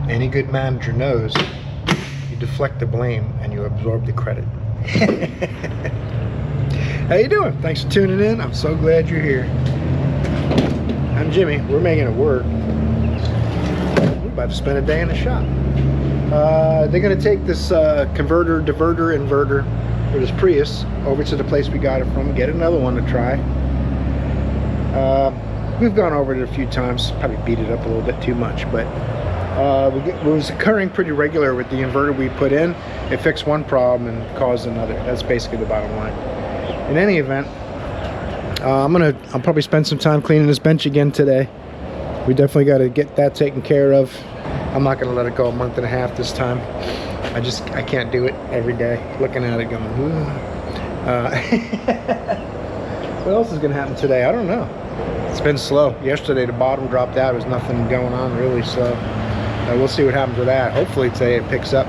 Any good manager knows you deflect the blame and you absorb the credit. How you doing? Thanks for tuning in. I'm so glad you're here. I'm Jimmy. We're making it work. We're about to spend a day in the shop. They're going to take this converter, diverter, inverter for this Prius over to the place we got it from, get another one to try. We've gone over it a few times, probably beat it up a little bit too much, but it was occurring pretty regular with the inverter we put in. It fixed one problem and caused another. That's basically the bottom line. In any event, I'll probably spend some time cleaning this bench again today. We definitely got to get that taken care of. I'm not going to let it go a month and a half this time. I can't do it every day. Looking at it going, what else is going to happen today? I don't know. It's been slow. Yesterday the bottom dropped out. There was nothing going on really, so we'll see what happens with that. Hopefully today it picks up.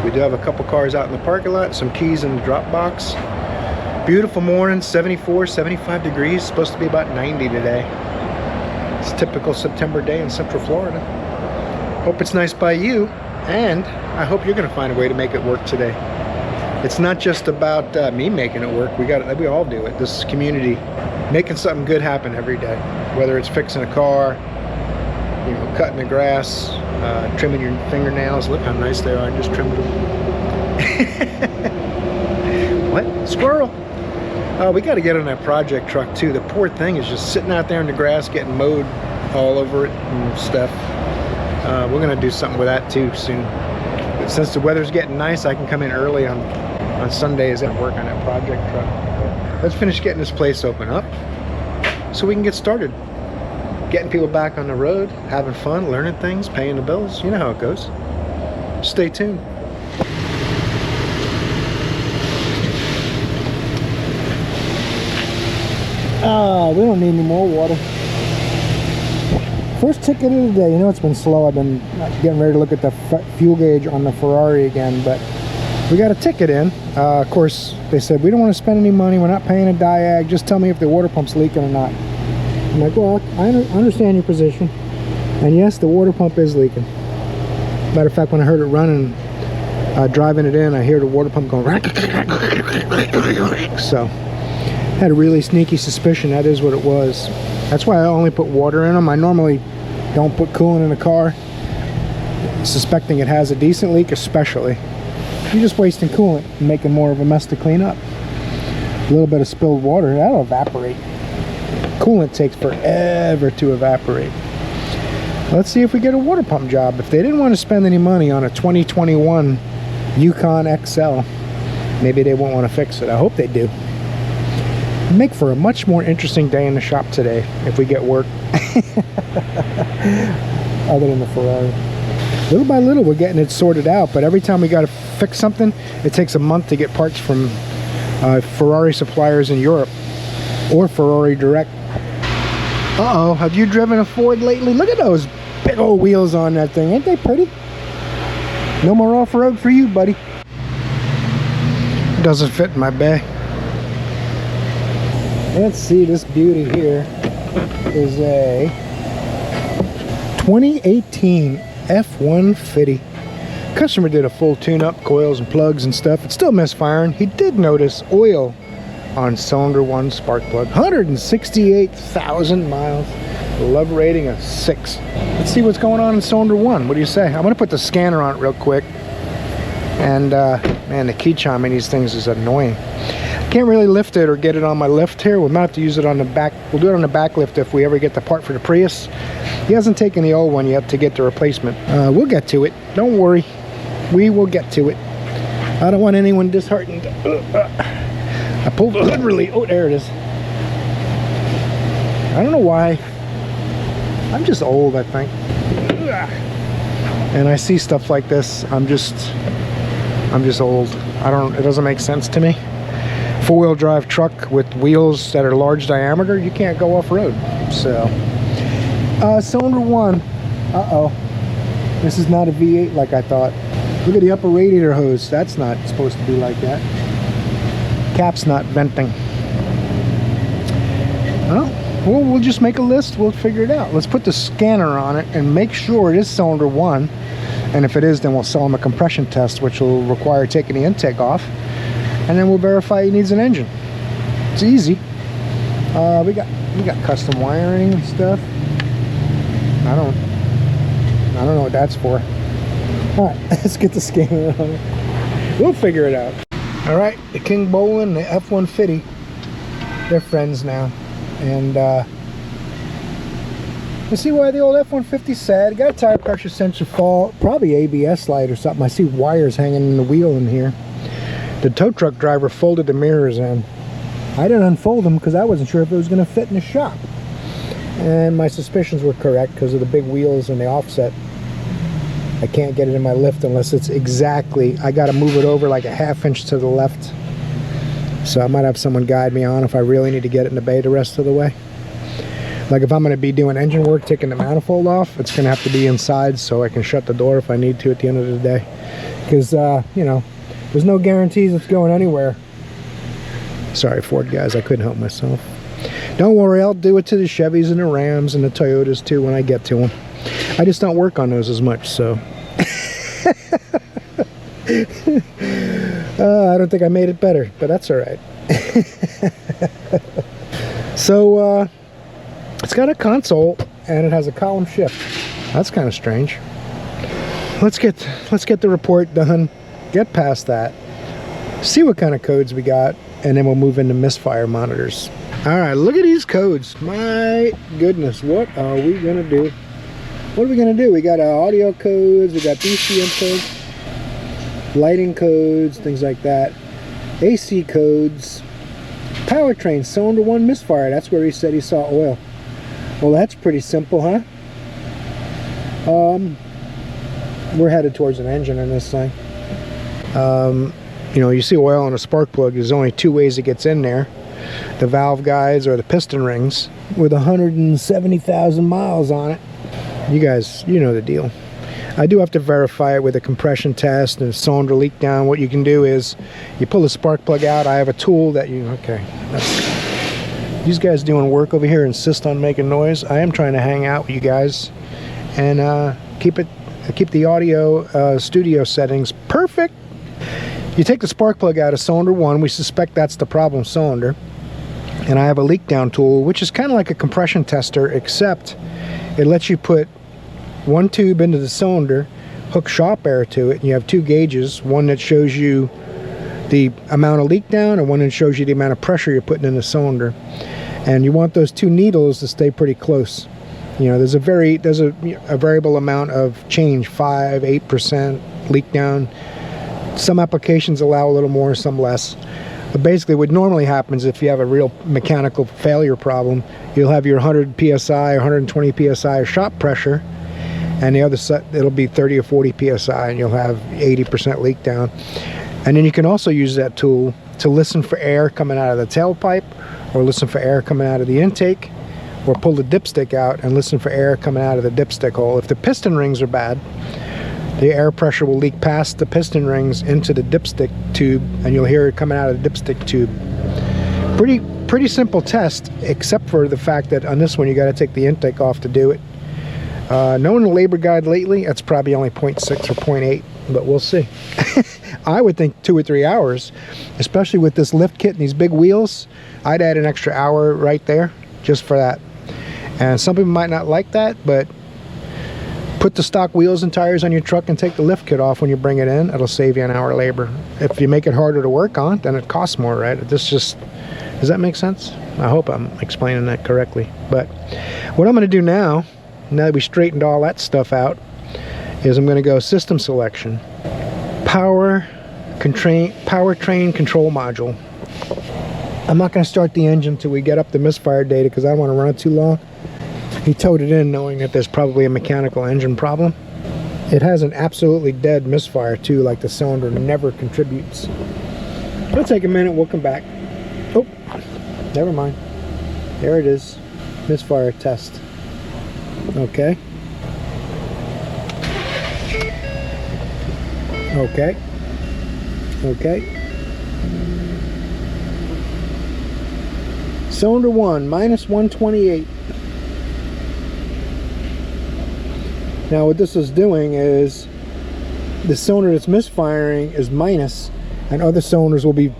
We do have a couple cars out in the parking lot, some keys in the drop box. Beautiful morning, 74, 75 degrees. Supposed to be about 90 today. It's a typical September day in Central Florida. Hope it's nice by you, and I hope you're going to find a way to make it work today. It's not just about me making it work. We all do it. This community making something good happen every day. Whether it's fixing a car, you know, cutting the grass, trimming your fingernails. Look how nice they are. I just trimmed them. What? Squirrel. We got to get on that project truck too. The poor thing is just sitting out there in the grass, getting mowed all over it and stuff. We're gonna do something with that too soon. But since the weather's getting nice, I can come in early on Sundays and work on that project truck. But let's finish getting this place open up so we can get started. Getting people back on the road, having fun, learning things, paying the bills. You know how it goes. Stay tuned. We don't need any more water. First ticket of the day. You know, it's been slow. I've been getting ready to look at the fuel gauge on the Ferrari again, but we got a ticket in. Of course, they said, we don't want to spend any money. We're not paying a diag. Just tell me if the water pump's leaking or not. I'm like, well, I understand your position. And yes, the water pump is leaking. Matter of fact, when I heard it running, driving it in, I hear the water pump going. So, had a really sneaky suspicion that is what it was. That's why I only put water in them. I normally don't put coolant in a car, suspecting it has a decent leak, especially. You're just wasting coolant and making more of a mess to clean up. A little bit of spilled water, that'll evaporate. Coolant takes forever to evaporate. Let's see if we get a water pump job. If they didn't want to spend any money on a 2021 Yukon XL, maybe they won't want to fix it. I hope they do. Make for a much more interesting day in the shop today if we get work. Other than the Ferrari. Little by little we're getting it sorted out, but every time we got to fix something, it takes a month to get parts from Ferrari suppliers in Europe or Ferrari direct. Uh-oh, have you driven a Ford lately? Look at those big old wheels on that thing. Ain't they pretty? No more off-road for you, buddy. Doesn't fit in my bag. Let's see, this beauty here is a 2018 F-150. Customer did a full tune-up, coils and plugs and stuff. It's still misfiring. He did notice oil on cylinder 1 spark plug. 168,000 miles. Love rating of 6. Let's see what's going on in cylinder 1. What do you say? I'm going to put the scanner on it real quick. And, man, the key chime in these things is annoying. Can't really lift it or get it on my lift here. We might have to use it on the back. We'll do it on the back lift if we ever get the part for the Prius. He hasn't taken the old one yet to get the replacement. We'll get to it. Don't worry. We will get to it. I don't want anyone disheartened. I pulled the hood really. Oh, there it is. I don't know why. I'm just old, I think. And I see stuff like this. I'm just old. It doesn't make sense to me. Four-wheel drive truck with wheels that are large diameter, you can't go off-road. So cylinder 1. Uh-oh, this is not a V8 like I thought. Look at the upper radiator hose. That's not supposed to be like that. Cap's not venting. Well, we'll just make a list. We'll figure it out. Let's put the scanner on it and make sure it is cylinder 1. And if it is, then we'll sell him a compression test, which will require taking the intake off, and then we'll verify he needs an engine. It's easy. We got custom wiring and stuff. I don't know what that's for. All right, let's get the scanner on it. We'll figure it out. All right, the Kingbolen, the F-150, they're friends now, and you see why the old F-150's sad. Got a tire pressure sensor fault, probably ABS light or something. I see wires hanging in the wheel in here. The tow truck driver folded the mirrors in. I didn't unfold them because I wasn't sure if it was going to fit in the shop. And my suspicions were correct because of the big wheels and the offset. I can't get it in my lift unless it's exactly, I got to move it over like a ½ inch to the left. So I might have someone guide me on if I really need to get it in the bay the rest of the way. Like if I'm going to be doing engine work, taking the manifold off, it's going to have to be inside so I can shut the door if I need to at the end of the day. Because, you know, there's no guarantees it's going anywhere. Sorry, Ford guys, I couldn't help myself. Don't worry, I'll do it to the Chevys and the Rams and the Toyotas too when I get to them. I just don't work on those as much, so. I don't think I made it better, but that's all right. So, it's got a console and it has a column shift. That's kind of strange. Let's get the report done. Get past that. See what kind of codes we got, and then we'll move into misfire monitors. All right, look at these codes. My goodness, what are we gonna do? What are we gonna do? We got audio codes, we got BCM codes, lighting codes, things like that, AC codes, powertrain, cylinder 1 misfire. That's where he said he saw oil. Well, that's pretty simple, huh? We're headed towards an engine in this thing. You know, you see oil on a spark plug. There's only 2 ways it gets in there: the valve guides or the piston rings. With 170,000 miles on it, you guys, you know the deal. I do have to verify it with a compression test and a cylinder leak down. What you can do is you pull the spark plug out. I have a tool that you, okay, these guys doing work over here insist on making noise. I am trying to hang out with you guys and keep the audio studio settings perfect. You take the spark plug out of cylinder 1. We suspect that's the problem cylinder. And I have a leak down tool, which is kind of like a compression tester, except it lets you put one tube into the cylinder, hook shop air to it, and you have 2 gauges, one that shows you the amount of leak down and one that shows you the amount of pressure you're putting in the cylinder. And you want those 2 needles to stay pretty close. You know, there's a variable amount of change, 5-8% leak down. Some applications allow a little more, some less. But basically what normally happens if you have a real mechanical failure problem, you'll have your 100 psi or 120 psi shop pressure, and the other side it'll be 30 or 40 psi, and you'll have 80% leak down. And then you can also use that tool to listen for air coming out of the tailpipe, or listen for air coming out of the intake, or pull the dipstick out and listen for air coming out of the dipstick hole. If the piston rings are bad, the air pressure will leak past the piston rings into the dipstick tube, and you'll hear it coming out of the dipstick tube. Pretty simple test, except for the fact that on this one you got to take the intake off to do it. Knowing the labor guide lately, that's probably only 0.6 or 0.8, but we'll see. I would think 2 or 3 hours, especially with this lift kit and these big wheels. I'd add an extra hour right there just for that. And some people might not like that, but put the stock wheels and tires on your truck and take the lift kit off when you bring it in. It'll save you an hour of labor. If you make it harder to work on, then it costs more, right? Does that make sense? I hope I'm explaining that correctly. But what I'm going to do now that we straightened all that stuff out, is I'm going to go system selection, powertrain control module. I'm not going to start the engine until we get up the misfire data because I don't want to run it too long. He towed it in knowing that there's probably a mechanical engine problem. It has an absolutely dead misfire too, like the cylinder never contributes. It'll take a minute, we'll come back. Oh, never mind. There it is. Misfire test. Okay. Okay. Okay. Cylinder 1, minus 128. Now what this is doing is the cylinder that's misfiring is minus, and other cylinders will be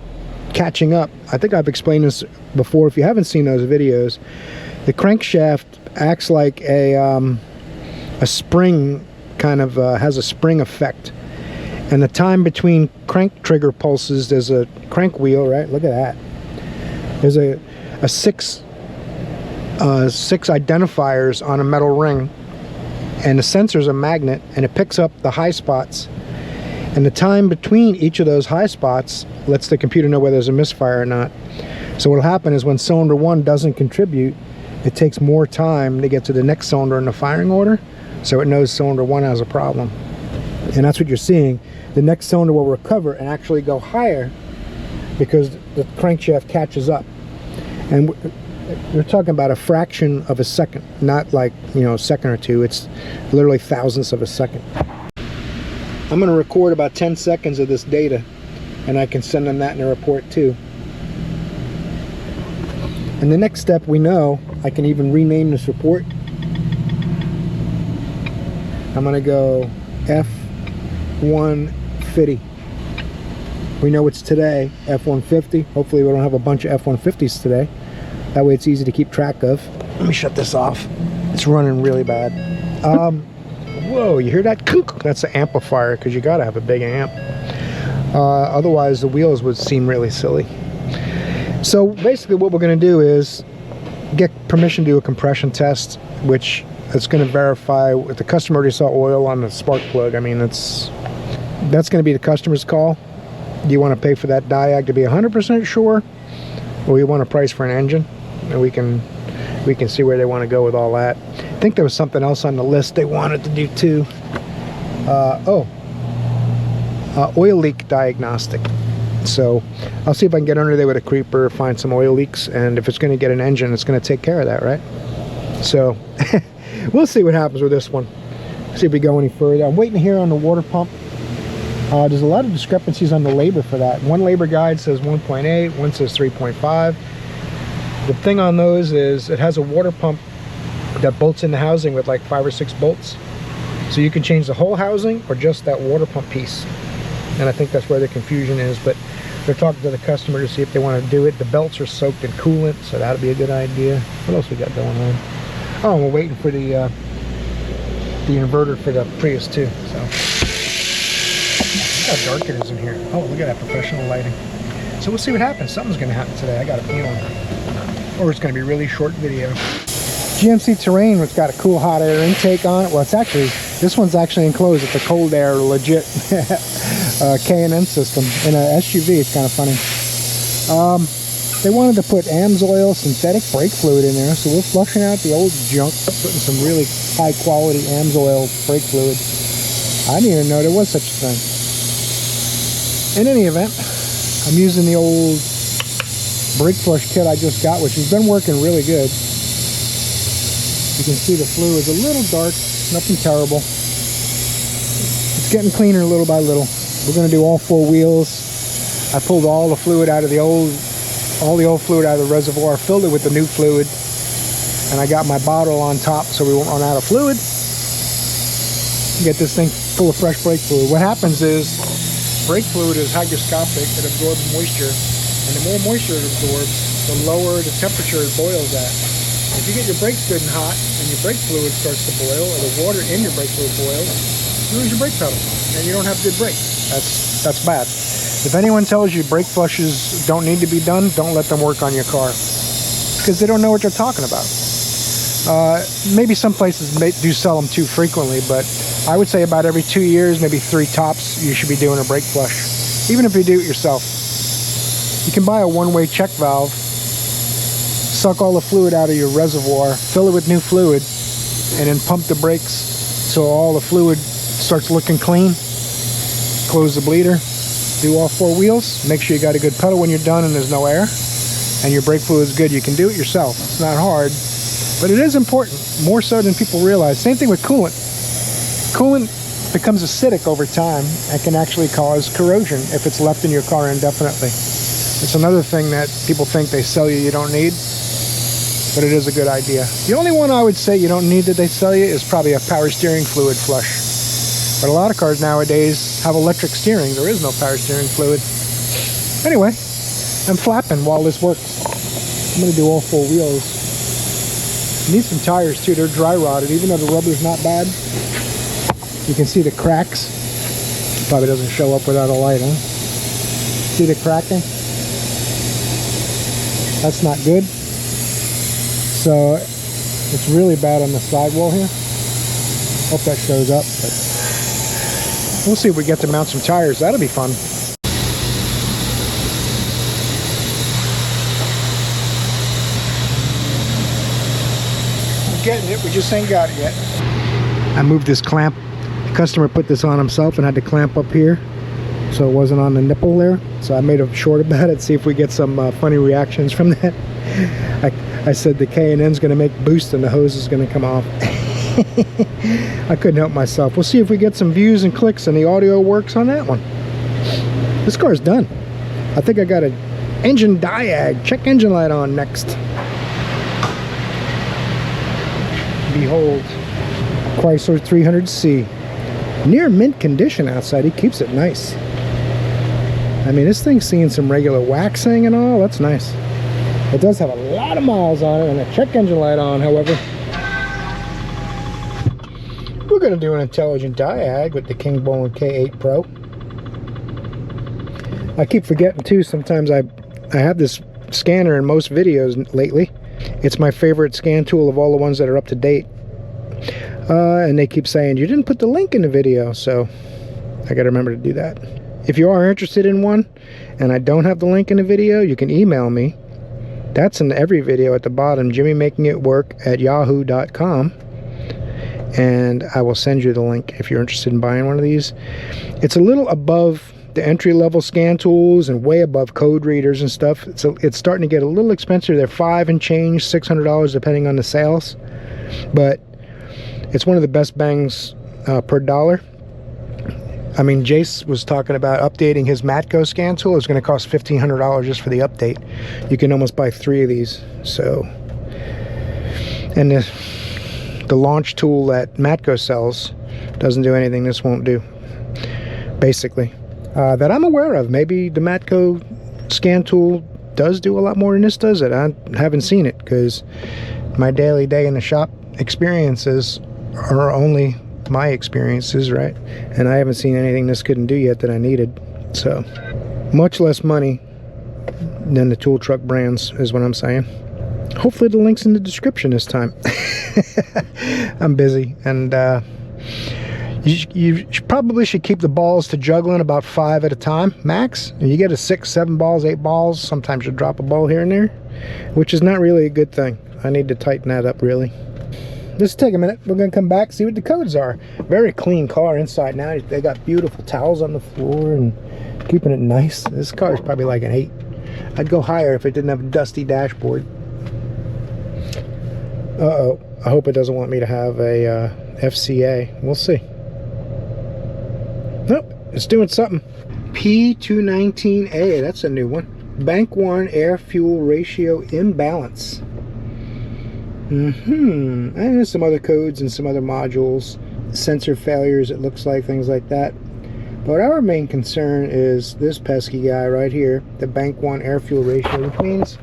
catching up. I think I've explained this before. If you haven't seen those videos, the crankshaft acts like a spring, kind of has a spring effect, and the time between crank trigger pulses, there's a crank wheel, right? Look at that. There's a six identifiers on a metal ring, and the sensor's a magnet, and it picks up the high spots, and the time between each of those high spots lets the computer know whether there's a misfire or not. So what'll happen is when cylinder 1 doesn't contribute, it takes more time to get to the next cylinder in the firing order, so it knows cylinder 1 has a problem. And that's what you're seeing. The next cylinder will recover and actually go higher because the crankshaft catches up. And we're talking about a fraction of a second, not like, you know, a second or two. It's literally thousandths of a second. I'm going to record about 10 seconds of this data, and I can send them that in a report too. And the next step, we know, I can even rename this report. I'm going to go F150. We know it's today, F150. Hopefully we don't have a bunch of F150s today. That way it's easy to keep track of. Let me shut this off. It's running really bad. Whoa, you hear that? That's the amplifier, because you gotta have a big amp. Otherwise the wheels would seem really silly. So basically what we're gonna do is get permission to do a compression test, which is gonna verify if the customer already saw oil on the spark plug. I mean, that's gonna be the customer's call. Do you want to pay for that diag to be 100% sure, or you want a price for an engine? And we can see where they want to go with all that. I think there was something else on the list they wanted to do too. Oil leak diagnostic. So I'll see if I can get under there with a creeper, find some oil leaks, and if it's going to get an engine, it's going to take care of that, right? So we'll see what happens with this one. See if we go any further. I'm waiting here on the water pump. There's a lot of discrepancies on the labor for that. One labor guide says 1.8, one says 3.5. The thing on those is it has a water pump that bolts in the housing with like 5 or 6 bolts. So you can change the whole housing or just that water pump piece. And I think that's where the confusion is, but they're talking to the customer to see if they want to do it. The belts are soaked in coolant, so that'll be a good idea. What else we got going on? Oh, we're waiting for the inverter for the Prius too, so. Look how dark it is in here. Oh, look at that professional lighting. So we'll see what happens. Something's going to happen today. I got a feeling. Or it's going to be a really short video. GMC Terrain, it's got a cool hot air intake on it. Well, it's actually, this one's actually enclosed. It's a cold air legit K&N system in an SUV. It's kind of funny. They wanted to put AMSOIL synthetic brake fluid in there, so we're flushing out the old junk, putting some really high quality AMSOIL brake fluid. I didn't even know there was such a thing. In any event, I'm using the old brake flush kit I just got, which has been working really good. You can see the fluid's a little dark, nothing terrible. It's getting cleaner little by little. We're going to do all 4 wheels. I pulled all the fluid out of the old fluid out of the reservoir, filled it with the new fluid, and I got my bottle on top so we won't run out of fluid. Get this thing full of fresh brake fluid. What happens is, brake fluid is hygroscopic. It absorbs moisture, and the more moisture it absorbs, the lower the temperature it boils at. If you get your brakes good and hot, and your brake fluid starts to boil, or the water in your brake fluid boils, you lose your brake pedal, and you don't have good brakes. That's bad. If anyone tells you brake flushes don't need to be done, don't let them work on your car, because they don't know what you're talking about. Maybe some places do sell them too frequently, but I would say about every 2 years, maybe 3 tops, you should be doing a brake flush, even if you do it yourself. You can buy a one-way check valve, suck all the fluid out of your reservoir, fill it with new fluid, and then pump the brakes so all the fluid starts looking clean. Close the bleeder, do all 4 wheels, make sure you got a good pedal when you're done and there's no air, and your brake fluid is good. You can do it yourself. It's not hard, but it is important, more so than people realize. Same thing with coolant. Coolant becomes acidic over time and can actually cause corrosion if it's left in your car indefinitely. It's another thing that people think they sell you don't need, but it is a good idea. The only one I would say you don't need that they sell you is probably a power steering fluid flush. But a lot of cars nowadays have electric steering. There is no power steering fluid. Anyway, I'm flapping while this works. I'm going to do all 4 wheels. Need some tires too. They're dry rotted, even though the rubber's not bad. You can see the cracks. Probably doesn't show up without a light, huh? See the cracking? That's not good. So it's really bad on the sidewall here. Hope that shows up, but we'll see if we get to mount some tires. That'll be fun. We're getting it, we just ain't got it yet. I moved this clamp. The customer put this on himself and had to clamp up here, so it wasn't on the nipple there. So I made a short about it, see if we get some funny reactions from that. I said the K&N's going to make boost and the hose is going to come off. I couldn't help myself. We'll see if we get some views and clicks and the audio works on that one. This car's done. I think I got an engine diag. Check engine light on next. Behold, Chrysler 300C. Near mint condition outside. He keeps it nice. I mean, this thing's seeing some regular waxing and all. That's nice. It does have a lot of miles on it and a check engine light on, however. We're going to do an intelligent diag with the Kingbolen K8 Pro. I keep forgetting too, sometimes I have this scanner in most videos lately. It's my favorite scan tool of all the ones that are up to date. And they keep saying, you didn't put the link in the video, so I got to remember to do that. If you are interested in one, and I don't have the link in the video, you can email me. That's in every video at the bottom, Jimmymakingitwork@yahoo.com. And I will send you the link if you're interested in buying one of these. It's a little above the entry-level scan tools and way above code readers and stuff. It's starting to get a little expensive. They're $5 and change, $600 depending on the sales. But it's one of the best bangs per dollar. I mean, Jace was talking about updating his Matco scan tool. It's going to cost $1,500 just for the update. You can almost buy 3 of these. So, and the launch tool that Matco sells doesn't do anything this won't do, basically, that I'm aware of. Maybe the Matco scan tool does do a lot more than this does it. I haven't seen it because my daily day in the shop experiences are only my experiences, right? And I haven't seen anything this couldn't do yet that I needed. So much less money than the tool truck brands is what I'm saying. Hopefully the link's in the description this time. I'm busy, and you probably should keep the balls to juggling about 5 at a time max. And you get a 6, 7 balls, 8 balls, sometimes you drop a ball here and there, which is not really a good thing. I need to tighten that up, really. Just take a minute. We're going to come back, see what the codes are. Very clean car inside now. They got beautiful towels on the floor and keeping it nice. This car is probably like an 8. I'd go higher if it didn't have a dusty dashboard. Uh-oh. I hope it doesn't want me to have a FCA. We'll see. Nope. It's doing something. P219A. That's a new one. Bank 1 air-fuel ratio imbalance. And there's some other codes and some other modules, sensor failures, it looks like, things like that. But our main concern is this pesky guy right here, the Bank 1 air fuel ratio, which means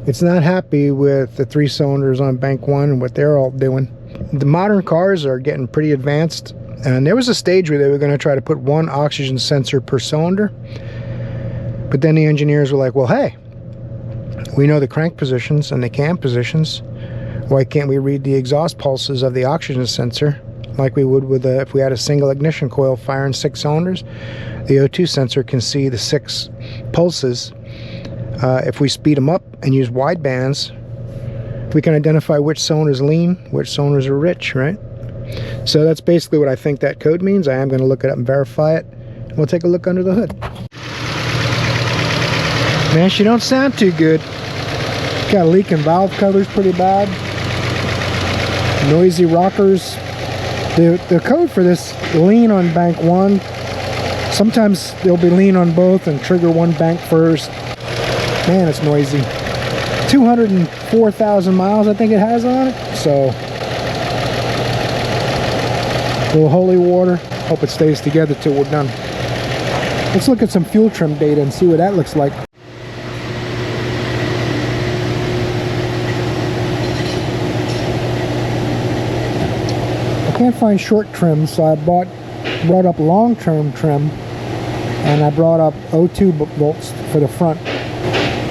it's not happy with the 3 cylinders on Bank 1 and what they're all doing. The modern cars are getting pretty advanced, and there was a stage where they were going to try to put 1 oxygen sensor per cylinder. But then the engineers were like, well, hey, we know the crank positions and the cam positions. Why can't we read the exhaust pulses of the oxygen sensor like we would with if we had a single ignition coil firing 6 cylinders? The O2 sensor can see the 6 pulses. If we speed them up and use wide bands, we can identify which cylinders lean, which cylinders are rich, right? So that's basically what I think that code means. I am going to look it up and verify it. We'll take a look under the hood. Man, she don't sound too good. Got a leak in valve covers pretty bad. Noisy rockers. The code for this lean on bank 1. Sometimes they'll be lean on both and trigger one bank first. Man, it's noisy. 204,000 miles I think it has on it. So, a little holy water. Hope it stays together till we're done. Let's look at some fuel trim data and see what that looks like. I can't find short trim, so I brought up long-term trim, and I brought up 02 bolts for the front.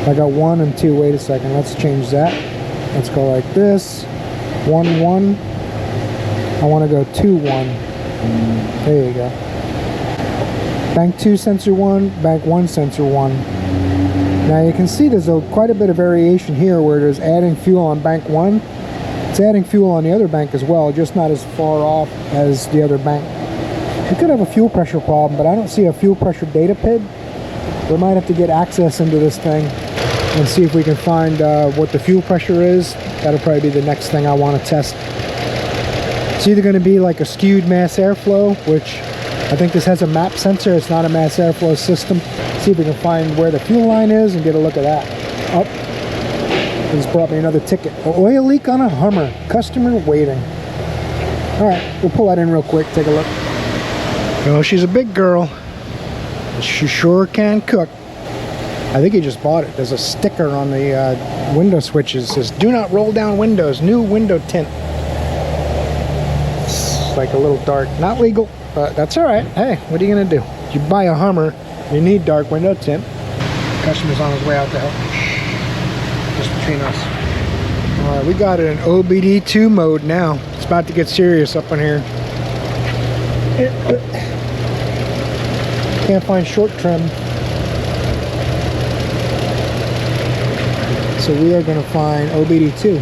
I got 1 and 2. Wait a second, let's change that. Let's go like this. 1 1. I want to go 2 1. There you go. Bank 2 sensor 1, bank 1 sensor 1. Now you can see there's quite a bit of variation here where there's adding fuel on bank 1. It's adding fuel on the other bank as well, just not as far off as the other bank. We could have a fuel pressure problem, but I don't see a fuel pressure data PID. We might have to get access into this thing and see if we can find what the fuel pressure is. That'll probably be the next thing I want to test. It's either going to be like a skewed mass airflow, which I think this has a map sensor. It's not a mass airflow system. See if we can find where the fuel line is and get a look at that. Oh, this brought me another ticket. Oil leak on a Hummer. Customer waiting. All right, we'll pull that in real quick. Take a look. Well, she's a big girl. She sure can cook. I think he just bought it. There's a sticker on the window switches that says, "Do not roll down windows. New window tint." It's like a little dark. Not legal, but that's all right. Hey, what are you going to do? If you buy a Hummer, you need dark window tint. Customer's on his way out to help me. Just between us. All right, we got it in OBD2 mode now. It's about to get serious up in here. Can't find short trim. So we are going to find OBD2.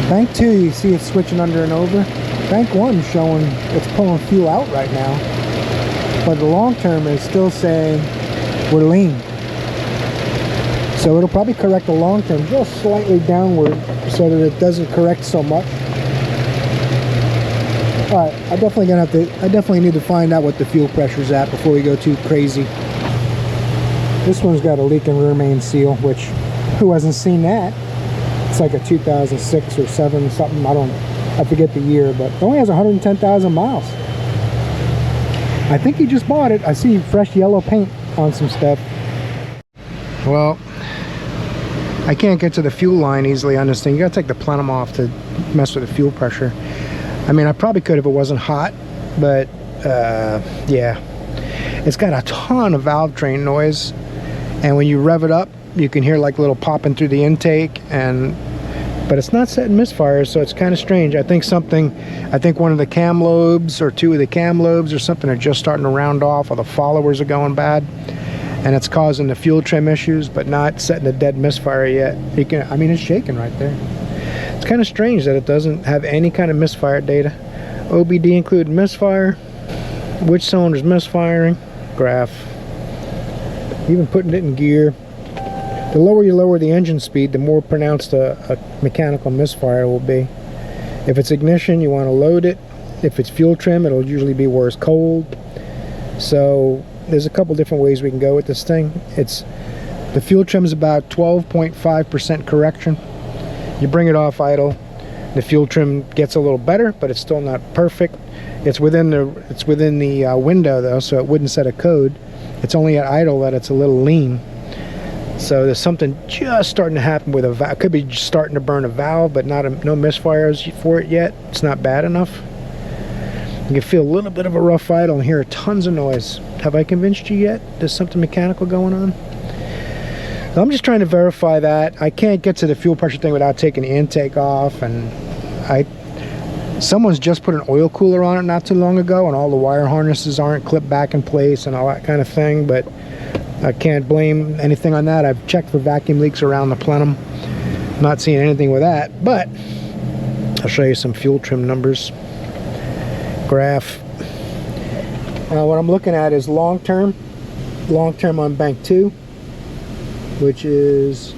Bank 2, you see it's switching under and over. Bank 1 showing it's pulling fuel out right now. But the long term is still saying we're lean. So it'll probably correct the long term just slightly downward so that it doesn't correct so much. Alright, I definitely need to find out what the fuel pressure's at before we go too crazy. This one's got a leaking rear main seal, which who hasn't seen that? It's like a 2006 or 7 something, I forget the year, but it only has 110,000 miles. I think he just bought it. I see fresh yellow paint on some stuff. Well, I can't get to the fuel line easily on this thing. You gotta take the plenum off to mess with the fuel pressure. I mean, I probably could if it wasn't hot, but yeah. It's got a ton of valve train noise, and when you rev it up, you can hear like little popping through the intake, but it's not setting misfires, so it's kind of strange. I think one of the cam lobes or 2 of the cam lobes or something are just starting to round off, or the followers are going bad, and it's causing the fuel trim issues, but not setting a dead misfire yet. I mean, it's shaking right there. It's kind of strange that it doesn't have any kind of misfire data. OBD include misfire, which cylinder's misfiring, graph, even putting it in gear. The lower you lower the engine speed, the more pronounced a mechanical misfire will be. If it's ignition, you want to load it. If it's fuel trim, it'll usually be where it's cold. So there's a couple different ways we can go with this thing. The fuel trim is about 12.5% correction. You bring it off idle, the fuel trim gets a little better, but it's still not perfect. It's within the window though, so it wouldn't set a code. It's only at idle that it's a little lean. So there's something just starting to happen with a valve. Could be just starting to burn a valve, but no misfires for it yet. It's not bad enough. You can feel a little bit of a rough idle and hear tons of noise. Have I convinced you yet? There's something mechanical going on? So I'm just trying to verify that. I can't get to the fuel pressure thing without taking the intake off, and someone's just put an oil cooler on it not too long ago, and all the wire harnesses aren't clipped back in place and all that kind of thing, but I can't blame anything on that. I've checked for vacuum leaks around the plenum. Not seeing anything with that, but I'll show you some fuel trim numbers. Graph. What I'm looking at is long term on bank 2, which is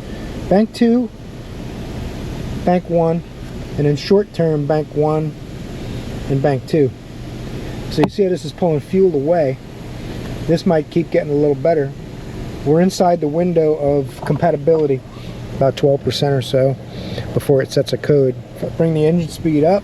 bank 2, bank 1, and then short term bank 1 and bank 2. So you see how this is pulling fuel away. This might keep getting a little better. We're inside the window of compatibility. about 12% or so before it sets a code. If I bring the engine speed up,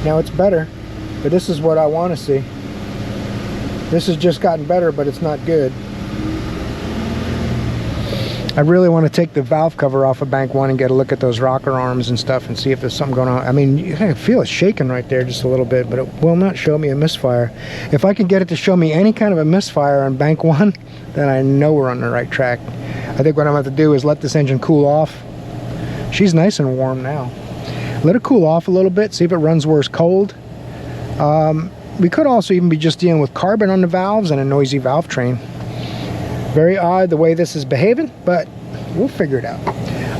now it's better, but this is what I want to see. This has just gotten better, but it's not good. I really want to take the valve cover off of bank 1 and get a look at those rocker arms and stuff and see if there's something going on. I mean, you can feel it shaking right there just a little bit, but it will not show me a misfire. If I can get it to show me any kind of a misfire on bank 1, then I know we're on the right track. I think what I'm going to have to do is let this engine cool off. She's nice and warm now. Let it cool off a little bit, see if it runs worse cold. We could also even be just dealing with carbon on the valves and a noisy valve train. Very odd the way this is behaving, but we'll figure it out.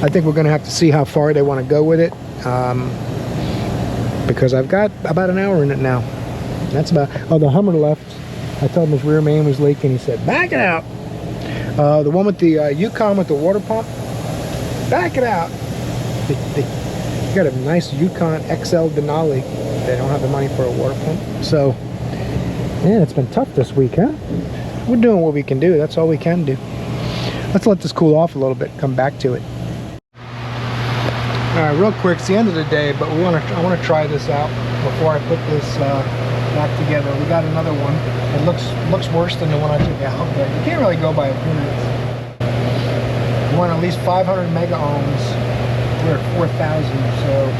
I think we're going to have to see how far they want to go with it, because I've got about an hour in it now. That's about, oh, the Hummer left. I told him his rear main was leaking. He said, back it out. The one with the Yukon with the water pump, back it out. They got a nice Yukon XL Denali. They don't have the money for a water pump. So, man, it's been tough this week, huh? We're doing what we can do. That's all we can do. Let's let this cool off a little bit, come back to it. All right, real quick, it's the end of the day, but I want to try this out before I put this back together. We got another one. It looks worse than the one I took out, but you can't really go by appearance. You want at least 500 mega ohms. We're at 4,000, so.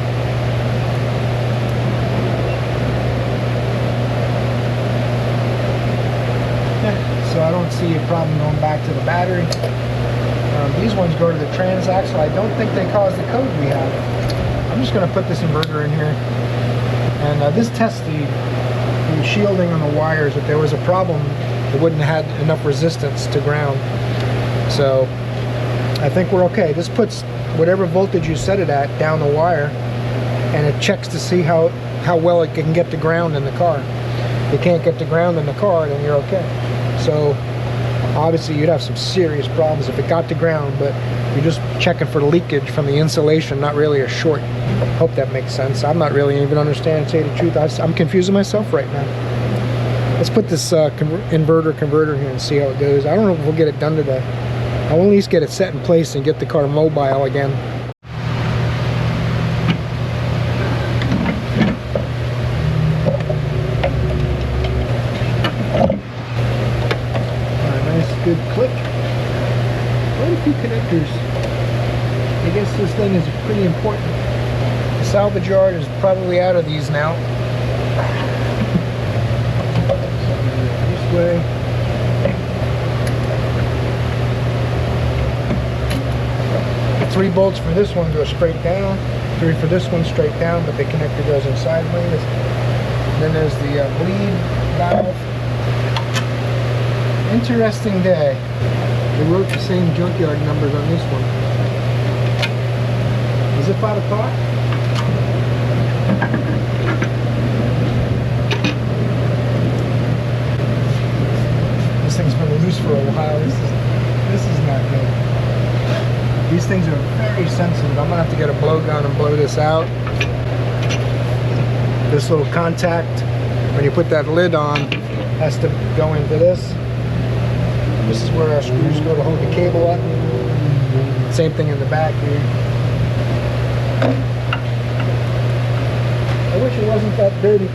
So I don't see a problem going back to the battery. These ones go to the transaxle. I don't think they cause the code we have. I'm just going to put this inverter in here. And this tests the shielding on the wires. If there was a problem, it wouldn't have had enough resistance to ground. So I think we're okay. This puts whatever voltage you set it at down the wire, and it checks to see how well it can get to ground in the car. If you can't get to ground in the car, then you're okay. So obviously you'd have some serious problems if it got to ground, but you're just checking for leakage from the insulation, not really a short. Hope that makes sense. I'm not really even understanding, to tell you the truth. I'm confusing myself right now. Let's put this inverter converter here and see how it goes. I don't know if we'll get it done today. I'll at least get it set in place and get the car mobile again. Good click. Quite a few connectors. I guess this thing is pretty important. The salvage yard is probably out of these now. This way. The 3 bolts for this one go straight down. 3 for this one straight down, but the connector goes in sideways. And then there's the bleed valve. Interesting day. They wrote the same junkyard numbers on this one. Is it 5 o'clock? This thing's been loose for a while. This is not good. These things are very sensitive. I'm gonna have to get a blowgun and blow this out. This little contact, when you put that lid on, has to go into this. This is where our screws go to hold the cable up. Same thing in the back here. I wish it wasn't that dirty.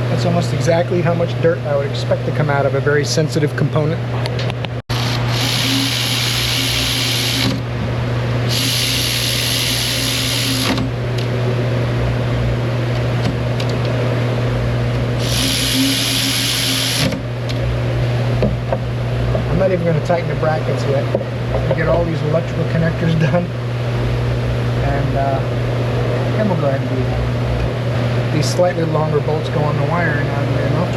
That's almost exactly how much dirt I would expect to come out of a very sensitive component. I'm not even going to tighten the brackets yet. I'm going to get all these electrical connectors done, and then we'll go ahead and do that. These slightly longer bolts go on the wiring, oddly enough,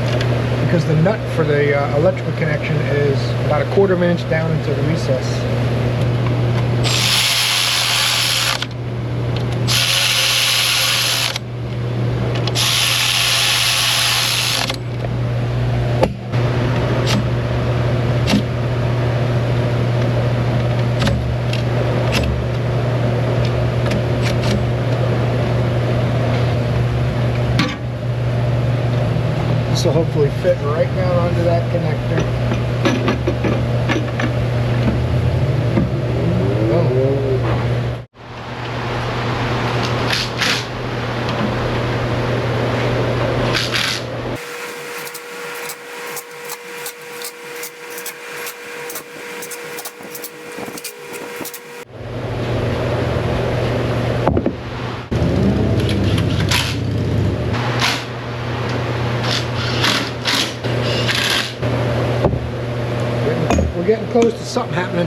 because the nut for the electrical connection is about 1/4 of an inch down into the recess. will hopefully fit right down onto that connector. We're getting close to something happening.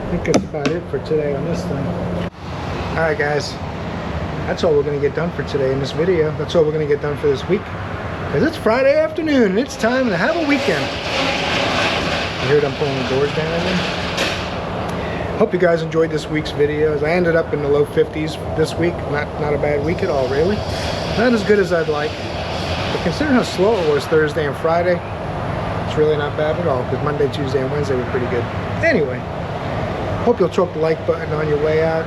I think that's about it for today on this thing. Alright guys, that's all we're going to get done for today in this video. That's all we're going to get done for this week. Because it's Friday afternoon and it's time to have a weekend. You heard I'm pulling the doors down in there? Hope you guys enjoyed this week's videos. I ended up in the low 50s this week. Not a bad week at all, really. Not as good as I'd like. But considering how slow it was Thursday and Friday, it's really not bad at all, because Monday, Tuesday, and Wednesday were pretty good. Anyway, hope you'll choke the like button on your way out.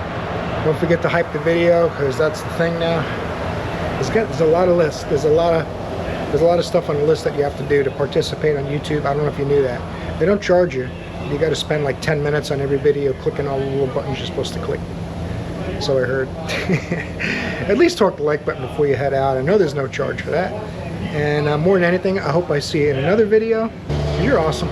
Don't forget to hype the video, because that's the thing now. There's a lot of lists. There's a lot of stuff on the list that you have to do to participate on YouTube. I don't know if you knew that. They don't charge you. You got to spend like 10 minutes on every video clicking all the little buttons you're supposed to click. So I heard. At least torque the like button before you head out. I know there's no charge for that. And more than anything, I hope I see you in another video. You're awesome.